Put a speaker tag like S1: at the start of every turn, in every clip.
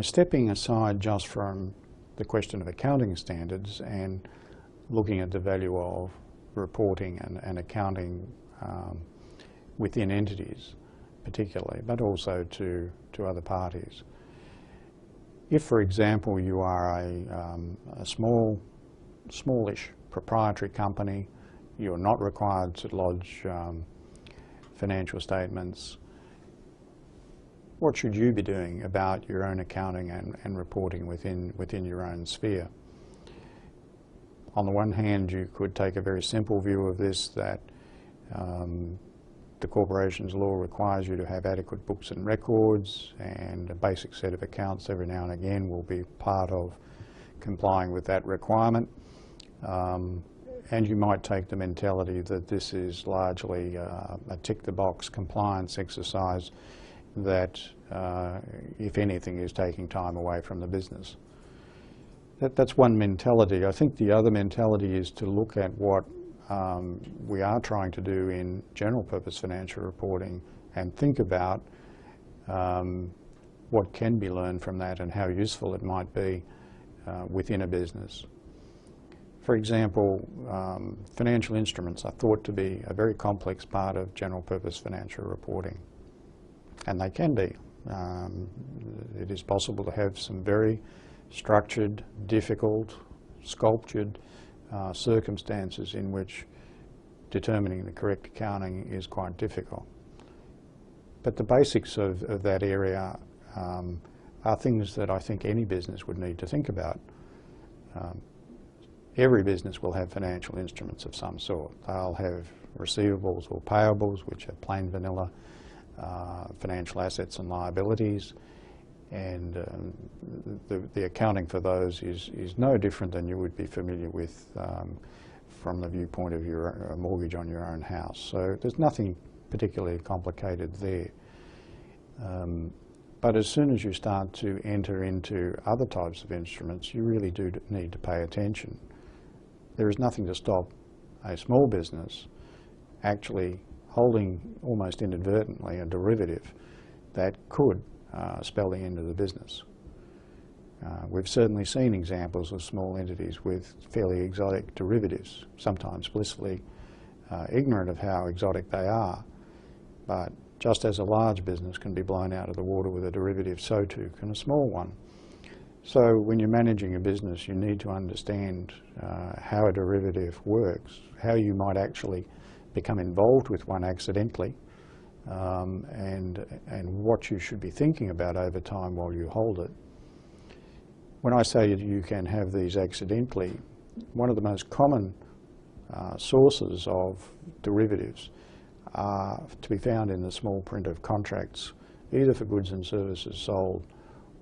S1: Stepping aside just from the question of accounting standards and looking at the value of reporting and accounting within entities particularly, but also to other parties. If, for example, you are a smallish proprietary company, you're not required to lodge financial statements, what should you be doing about your own accounting and reporting within your own sphere? On the one hand, you could take a very simple view of this, that the corporation's law requires you to have adequate books and records, and a basic set of accounts every now and again will be part of complying with that requirement. And you might take the mentality that this is largely a tick-the-box compliance exercise that, if anything, is taking time away from the business. That's one mentality. I think the other mentality is to look at what we are trying to do in general purpose financial reporting and think about what can be learned from that and how useful it might be within a business. For example, financial instruments are thought to be a very complex part of general purpose financial reporting, and they can be. It is possible to have some very structured, difficult, sculptured circumstances in which determining the correct accounting is quite difficult. But the basics of that area are things that I think any business would need to think about. Every business will have financial instruments of some sort. They'll have receivables or payables, which are plain vanilla financial assets and liabilities, and the accounting for those is no different than you would be familiar with from the viewpoint of your mortgage on your own house. So there's nothing particularly complicated there. But as soon as you start to enter into other types of instruments, you really do need to pay attention. There is nothing to stop a small business actually holding almost inadvertently a derivative that could spell the end of the business. We've certainly seen examples of small entities with fairly exotic derivatives, sometimes blissfully ignorant of how exotic they are. But just as a large business can be blown out of the water with a derivative, so too can a small one. So when you're managing a business, you need to understand how a derivative works, how you might actually become involved with one accidentally, and what you should be thinking about over time while you hold it. When I say you can have these accidentally, one of the most common sources of derivatives are to be found in the small print of contracts, either for goods and services sold,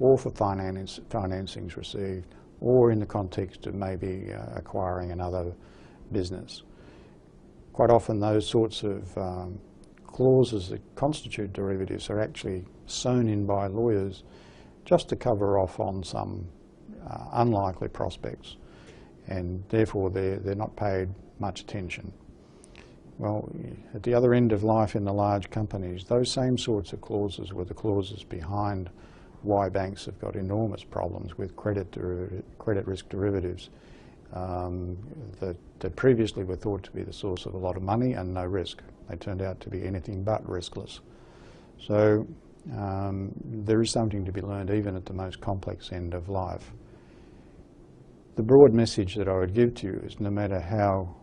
S1: or for financings received, or in the context of maybe acquiring another business. Quite often those sorts of clauses that constitute derivatives are actually sewn in by lawyers just to cover off on some unlikely prospects, and therefore they're not paid much attention. Well, at the other end of life in the large companies, those same sorts of clauses were the clauses behind why banks have got enormous problems with credit risk derivatives that previously were thought to be the source of a lot of money and no risk. They turned out to be anything but riskless. So there is something to be learned even at the most complex end of life. The broad message that I would give to you is, no matter how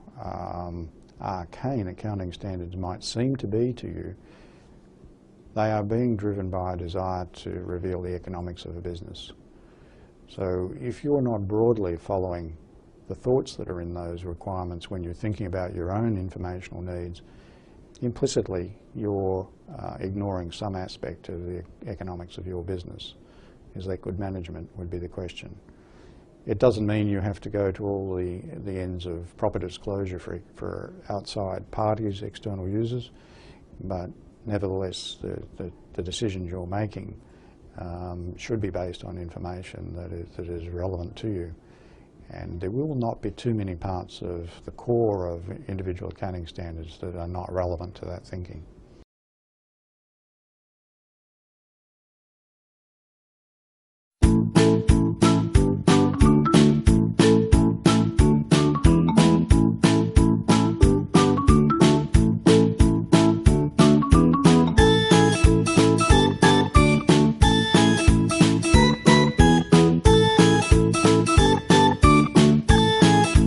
S1: arcane accounting standards might seem to be to you, they are being driven by a desire to reveal the economics of a business. So if you're not broadly following the thoughts that are in those requirements when you're thinking about your own informational needs, implicitly you're ignoring some aspect of the economics of your business. Is that good management, would be the question. It doesn't mean you have to go to all the ends of proper disclosure for outside parties, external users, but nevertheless the decisions you're making should be based on information that is relevant to you. And there will not be too many parts of the core of individual accounting standards that are not relevant to that thinking.